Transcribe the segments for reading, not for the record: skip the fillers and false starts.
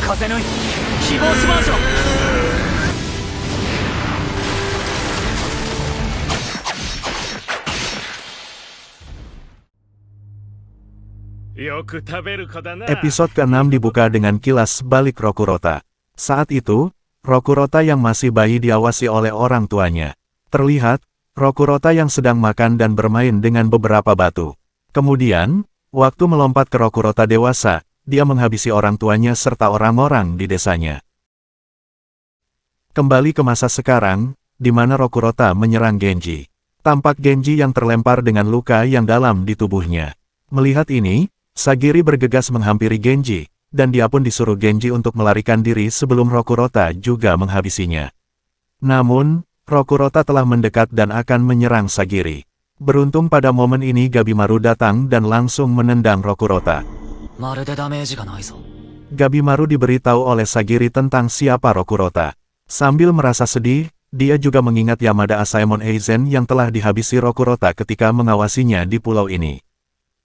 風の希望しましょう。よく食べる子だな。Episode ke-6 dibuka dengan kilas balik Rokurota. Saat itu, Rokurota yang masih bayi diawasi oleh orang tuanya. Terlihat, Rokurota yang sedang makan dan bermain dengan beberapa batu. Kemudian, waktu melompat ke Rokurota dewasa, dia menghabisi orang tuanya serta orang-orang di desanya. Kembali ke masa sekarang, di mana Rokurota menyerang Genji. Tampak Genji yang terlempar dengan luka yang dalam di tubuhnya. Melihat ini, Sagiri bergegas menghampiri Genji, dan dia pun disuruh Genji untuk melarikan diri sebelum Rokurota juga menghabisinya. Namun, Rokurota telah mendekat dan akan menyerang Sagiri. Beruntung pada momen ini Gabimaru datang dan langsung menendang Rokurota. Gabimaru diberitahu oleh Sagiri tentang siapa Rokurota. Sambil merasa sedih, dia juga mengingat Yamada Asaemon Eizen yang telah dihabisi Rokurota ketika mengawasinya di pulau ini.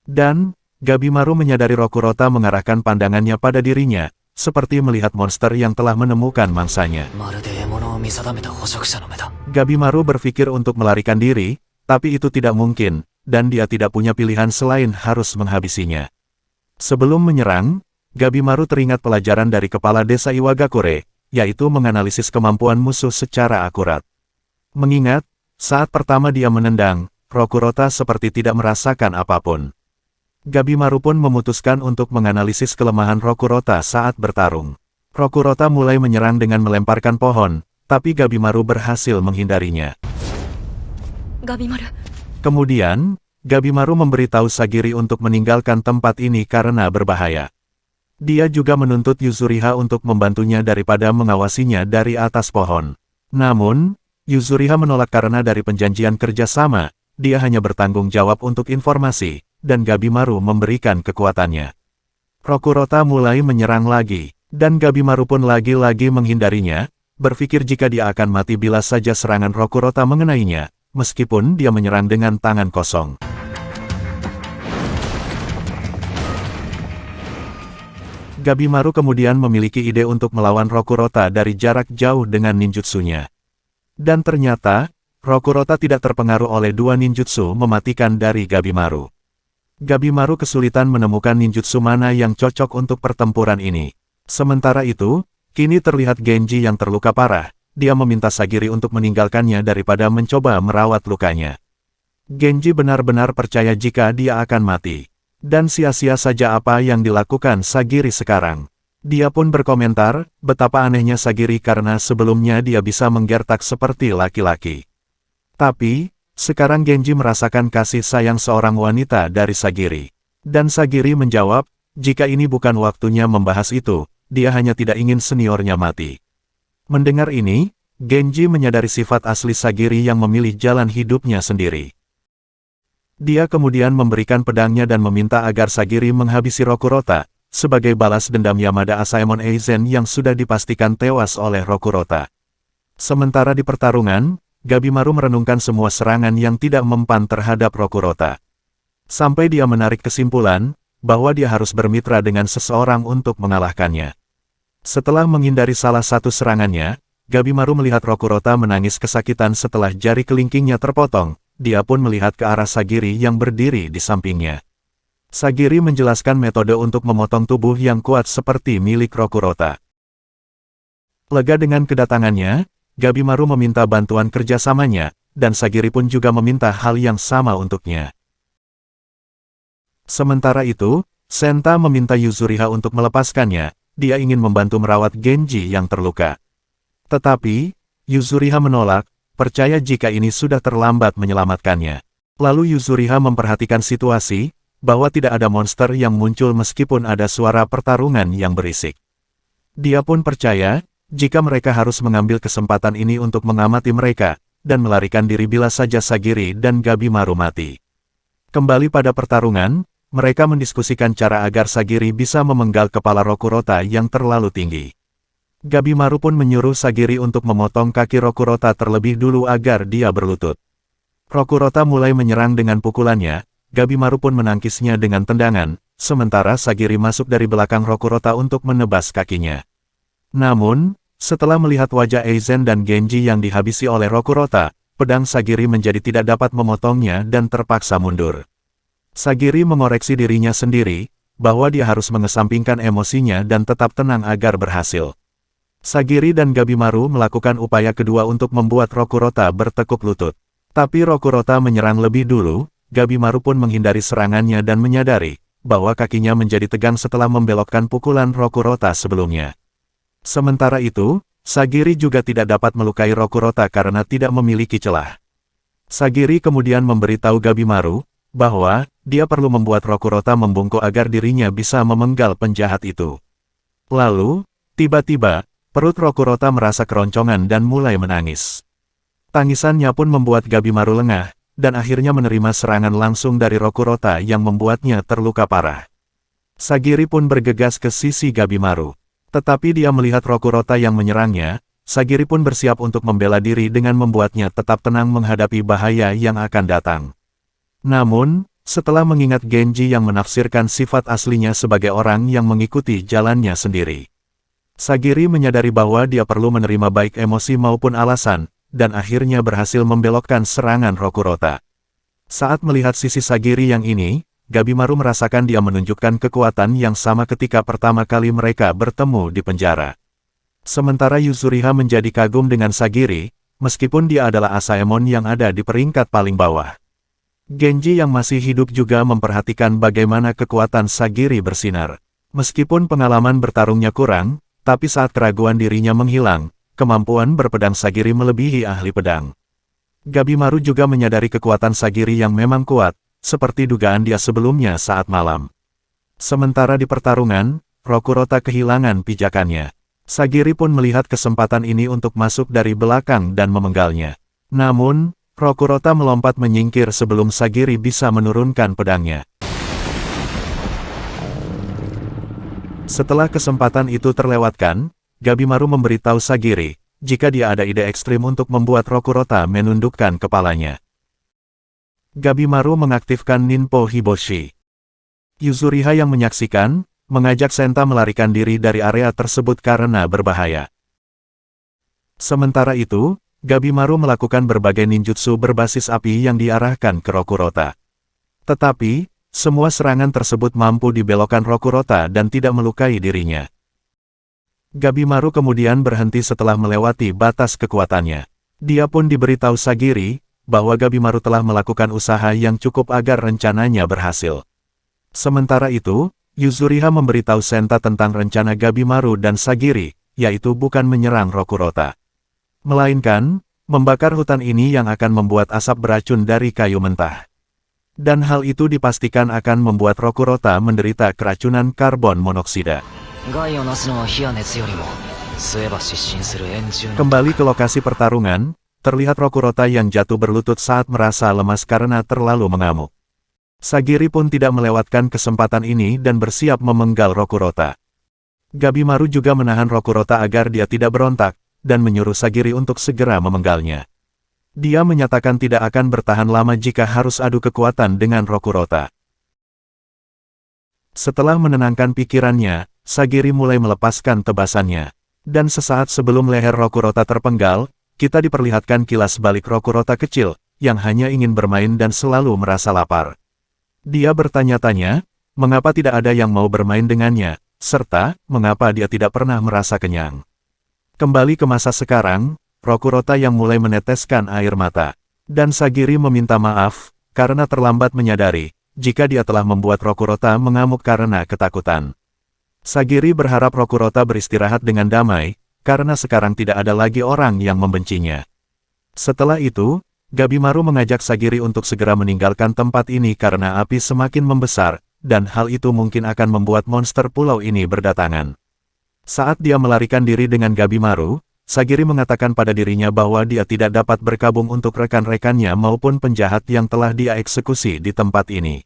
Dan, Gabimaru menyadari Rokurota mengarahkan pandangannya pada dirinya, seperti melihat monster yang telah menemukan mangsanya. Gabimaru berpikir untuk melarikan diri, tapi itu tidak mungkin, dan dia tidak punya pilihan selain harus menghabisinya. Sebelum menyerang, Gabimaru teringat pelajaran dari kepala desa Iwagakure, yaitu menganalisis kemampuan musuh secara akurat. Mengingat, saat pertama dia menendang, Rokurota seperti tidak merasakan apapun. Gabimaru pun memutuskan untuk menganalisis kelemahan Rokurota saat bertarung. Rokurota mulai menyerang dengan melemparkan pohon, tapi Gabimaru berhasil menghindarinya. Kemudian, Gabimaru memberitahu Sagiri untuk meninggalkan tempat ini karena berbahaya. Dia juga menuntut Yuzuriha untuk membantunya daripada mengawasinya dari atas pohon. Namun, Yuzuriha menolak karena dari perjanjian kerjasama, dia hanya bertanggung jawab untuk informasi, dan Gabimaru memberikan kekuatannya. Rokurota mulai menyerang lagi, dan Gabimaru pun lagi-lagi menghindarinya, berpikir jika dia akan mati bila saja serangan Rokurota mengenainya, meskipun dia menyerang dengan tangan kosong. Gabimaru kemudian memiliki ide untuk melawan Rokurota dari jarak jauh dengan ninjutsunya. Dan ternyata, Rokurota tidak terpengaruh oleh dua ninjutsu mematikan dari Gabimaru. Gabimaru kesulitan menemukan ninjutsu mana yang cocok untuk pertempuran ini. Sementara itu, kini terlihat Genji yang terluka parah. Dia meminta Sagiri untuk meninggalkannya daripada mencoba merawat lukanya. Genji benar-benar percaya jika dia akan mati. Dan sia-sia saja apa yang dilakukan Sagiri sekarang. Dia pun berkomentar, betapa anehnya Sagiri karena sebelumnya dia bisa menggertak seperti laki-laki. Tapi, sekarang Genji merasakan kasih sayang seorang wanita dari Sagiri. Dan Sagiri menjawab, jika ini bukan waktunya membahas itu, dia hanya tidak ingin seniornya mati. Mendengar ini, Genji menyadari sifat asli Sagiri yang memilih jalan hidupnya sendiri. Dia kemudian memberikan pedangnya dan meminta agar Sagiri menghabisi Rokurota, sebagai balas dendam Yamada Asaemon Eizen yang sudah dipastikan tewas oleh Rokurota. Sementara di pertarungan, Gabimaru merenungkan semua serangan yang tidak mempan terhadap Rokurota. Sampai dia menarik kesimpulan, bahwa dia harus bermitra dengan seseorang untuk mengalahkannya. Setelah menghindari salah satu serangannya, Gabimaru melihat Rokurota menangis kesakitan setelah jari kelingkingnya terpotong, dia pun melihat ke arah Sagiri yang berdiri di sampingnya. Sagiri menjelaskan metode untuk memotong tubuh yang kuat seperti milik Rokurota. Lega dengan kedatangannya, Gabimaru meminta bantuan kerjasamanya, dan Sagiri pun juga meminta hal yang sama untuknya. Sementara itu, Senta meminta Yuzuriha untuk melepaskannya, dia ingin membantu merawat Genji yang terluka. Tetapi, Yuzuriha menolak, percaya jika ini sudah terlambat menyelamatkannya. Lalu Yuzuriha memperhatikan situasi, bahwa tidak ada monster yang muncul meskipun ada suara pertarungan yang berisik. Dia pun percaya, jika mereka harus mengambil kesempatan ini untuk mengamati mereka, dan melarikan diri bila saja Sagiri dan Gabimaru mati. Kembali pada pertarungan, mereka mendiskusikan cara agar Sagiri bisa memenggal kepala Rokurota yang terlalu tinggi. Gabimaru pun menyuruh Sagiri untuk memotong kaki Rokurota terlebih dulu agar dia berlutut. Rokurota mulai menyerang dengan pukulannya, Gabimaru pun menangkisnya dengan tendangan, sementara Sagiri masuk dari belakang Rokurota untuk menebas kakinya. Namun, setelah melihat wajah Aizen dan Genji yang dihabisi oleh Rokurota, pedang Sagiri menjadi tidak dapat memotongnya dan terpaksa mundur. Sagiri mengoreksi dirinya sendiri, bahwa dia harus mengesampingkan emosinya dan tetap tenang agar berhasil. Sagiri dan Gabimaru melakukan upaya kedua untuk membuat Rokurota bertekuk lutut. Tapi Rokurota menyerang lebih dulu, Gabimaru pun menghindari serangannya dan menyadari bahwa kakinya menjadi tegang setelah membelokkan pukulan Rokurota sebelumnya. Sementara itu, Sagiri juga tidak dapat melukai Rokurota karena tidak memiliki celah. Sagiri kemudian memberitahu Gabimaru bahwa dia perlu membuat Rokurota membungkuk agar dirinya bisa memenggal penjahat itu. Lalu, tiba-tiba, perut Rokurota merasa keroncongan dan mulai menangis. Tangisannya pun membuat Gabimaru lengah, dan akhirnya menerima serangan langsung dari Rokurota yang membuatnya terluka parah. Sagiri pun bergegas ke sisi Gabimaru. Tetapi dia melihat Rokurota yang menyerangnya, Sagiri pun bersiap untuk membela diri dengan membuatnya tetap tenang menghadapi bahaya yang akan datang. Namun, setelah mengingat Genji yang menafsirkan sifat aslinya sebagai orang yang mengikuti jalannya sendiri, Sagiri menyadari bahwa dia perlu menerima baik emosi maupun alasan, dan akhirnya berhasil membelokkan serangan Rokurota. Saat melihat sisi Sagiri yang ini, Gabimaru merasakan dia menunjukkan kekuatan yang sama ketika pertama kali mereka bertemu di penjara. Sementara Yuzuriha menjadi kagum dengan Sagiri, meskipun dia adalah Asaemon yang ada di peringkat paling bawah. Genji yang masih hidup juga memperhatikan bagaimana kekuatan Sagiri bersinar. Meskipun pengalaman bertarungnya kurang, tapi saat keraguan dirinya menghilang, kemampuan berpedang Sagiri melebihi ahli pedang. Gabimaru juga menyadari kekuatan Sagiri yang memang kuat, seperti dugaan dia sebelumnya saat malam. Sementara di pertarungan, Rokurota kehilangan pijakannya. Sagiri pun melihat kesempatan ini untuk masuk dari belakang dan memenggalnya. Namun, Rokurota melompat menyingkir sebelum Sagiri bisa menurunkan pedangnya. Setelah kesempatan itu terlewatkan, Gabimaru memberitahu Sagiri, jika dia ada ide ekstrim untuk membuat Rokurota menundukkan kepalanya. Gabimaru mengaktifkan Ninpo Hiboshi. Yuzuriha yang menyaksikan, mengajak Senta melarikan diri dari area tersebut karena berbahaya. Sementara itu, Gabimaru melakukan berbagai ninjutsu berbasis api yang diarahkan ke Rokurota. Tetapi, semua serangan tersebut mampu dibelokkan Rokurota dan tidak melukai dirinya. Gabimaru kemudian berhenti setelah melewati batas kekuatannya. Dia pun diberitahu Sagiri, bahwa Gabimaru telah melakukan usaha yang cukup agar rencananya berhasil. Sementara itu, Yuzuriha memberitahu Senta tentang rencana Gabimaru dan Sagiri, yaitu bukan menyerang Rokurota, melainkan, membakar hutan ini yang akan membuat asap beracun dari kayu mentah. Dan hal itu dipastikan akan membuat Rokurota menderita keracunan karbon monoksida. Kembali ke lokasi pertarungan, terlihat Rokurota yang jatuh berlutut saat merasa lemas karena terlalu mengamuk. Sagiri pun tidak melewatkan kesempatan ini dan bersiap memenggal Rokurota. Gabimaru juga menahan Rokurota agar dia tidak berontak, dan menyuruh Sagiri untuk segera memenggalnya. Dia menyatakan tidak akan bertahan lama jika harus adu kekuatan dengan Rokurota. Setelah menenangkan pikirannya, Sagiri mulai melepaskan tebasannya. Dan sesaat sebelum leher Rokurota terpenggal, kita diperlihatkan kilas balik Rokurota kecil, yang hanya ingin bermain dan selalu merasa lapar. Dia bertanya-tanya, mengapa tidak ada yang mau bermain dengannya, serta, mengapa dia tidak pernah merasa kenyang. Kembali ke masa sekarang, Rokurota yang mulai meneteskan air mata. Dan Sagiri meminta maaf, karena terlambat menyadari, jika dia telah membuat Rokurota mengamuk karena ketakutan. Sagiri berharap Rokurota beristirahat dengan damai, karena sekarang tidak ada lagi orang yang membencinya. Setelah itu, Gabimaru mengajak Sagiri untuk segera meninggalkan tempat ini karena api semakin membesar, dan hal itu mungkin akan membuat monster pulau ini berdatangan. Saat dia melarikan diri dengan Gabimaru, Sagiri mengatakan pada dirinya bahwa dia tidak dapat berkabung untuk rekan-rekannya maupun penjahat yang telah dia eksekusi di tempat ini.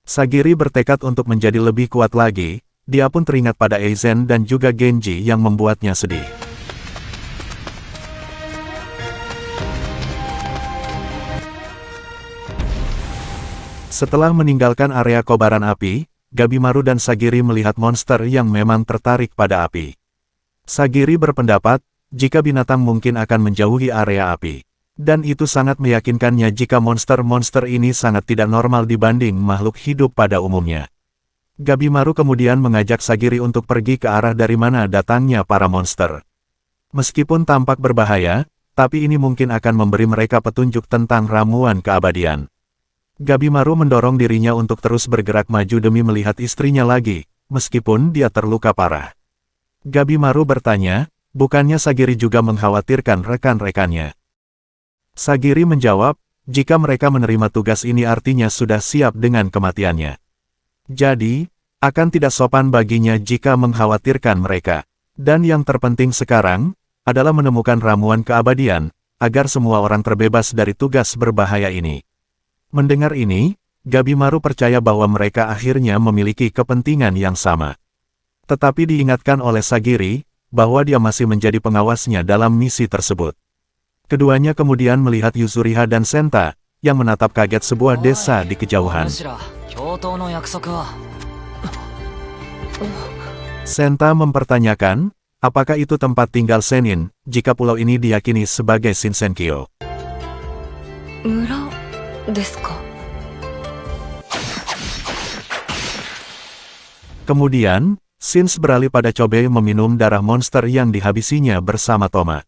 Sagiri bertekad untuk menjadi lebih kuat lagi. Dia pun teringat pada Aizen dan juga Genji yang membuatnya sedih. Setelah meninggalkan area kobaran api, Gabimaru dan Sagiri melihat monster yang memang tertarik pada api. Sagiri berpendapat, jika binatang mungkin akan menjauhi area api. Dan itu sangat meyakinkannya jika monster-monster ini sangat tidak normal dibanding makhluk hidup pada umumnya. Gabimaru kemudian mengajak Sagiri untuk pergi ke arah dari mana datangnya para monster. Meskipun tampak berbahaya, tapi ini mungkin akan memberi mereka petunjuk tentang ramuan keabadian. Gabimaru mendorong dirinya untuk terus bergerak maju demi melihat istrinya lagi, meskipun dia terluka parah. Gabimaru bertanya, bukannya Sagiri juga mengkhawatirkan rekan-rekannya? Sagiri menjawab, jika mereka menerima tugas ini artinya sudah siap dengan kematiannya. Jadi, akan tidak sopan baginya jika mengkhawatirkan mereka. Dan yang terpenting sekarang, adalah menemukan ramuan keabadian, agar semua orang terbebas dari tugas berbahaya ini. Mendengar ini, Gabimaru percaya bahwa mereka akhirnya memiliki kepentingan yang sama. Tetapi diingatkan oleh Sagiri, bahwa dia masih menjadi pengawasnya dalam misi tersebut. Keduanya kemudian melihat Yuzuriha dan Senta, yang menatap kaget sebuah desa di kejauhan. Senta mempertanyakan, apakah itu tempat tinggal Sennin, jika pulau ini diyakini sebagai Shinsenkyo? Kemudian, Shins beralih pada Chobei meminum darah monster yang dihabisinya bersama Toma.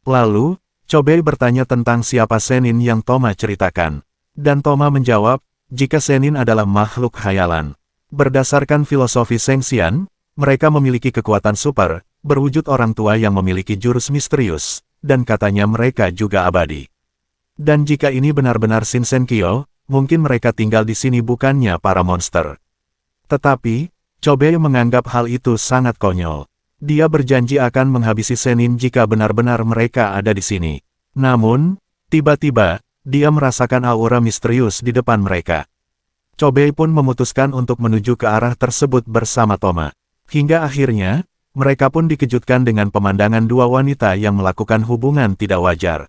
Lalu, Chobei bertanya tentang siapa Sennin yang Toma ceritakan. Dan Toma menjawab, jika Sennin adalah makhluk khayalan. Berdasarkan filosofi Sengxian, mereka memiliki kekuatan super, berwujud orang tua yang memiliki jurus misterius, dan katanya mereka juga abadi. Dan jika ini benar-benar Shinsenkyo, mungkin mereka tinggal di sini bukannya para monster. Tetapi, Chobei menganggap hal itu sangat konyol. Dia berjanji akan menghabisi Sennin jika benar-benar mereka ada di sini. Namun, tiba-tiba, dia merasakan aura misterius di depan mereka. Chobei pun memutuskan untuk menuju ke arah tersebut bersama Toma. Hingga akhirnya, mereka pun dikejutkan dengan pemandangan dua wanita yang melakukan hubungan tidak wajar.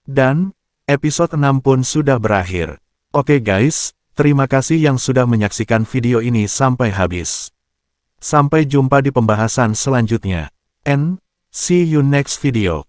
Dan, episode 6 pun sudah berakhir. Oke guys, terima kasih yang sudah menyaksikan video ini sampai habis. Sampai jumpa di pembahasan selanjutnya. And, see you next video.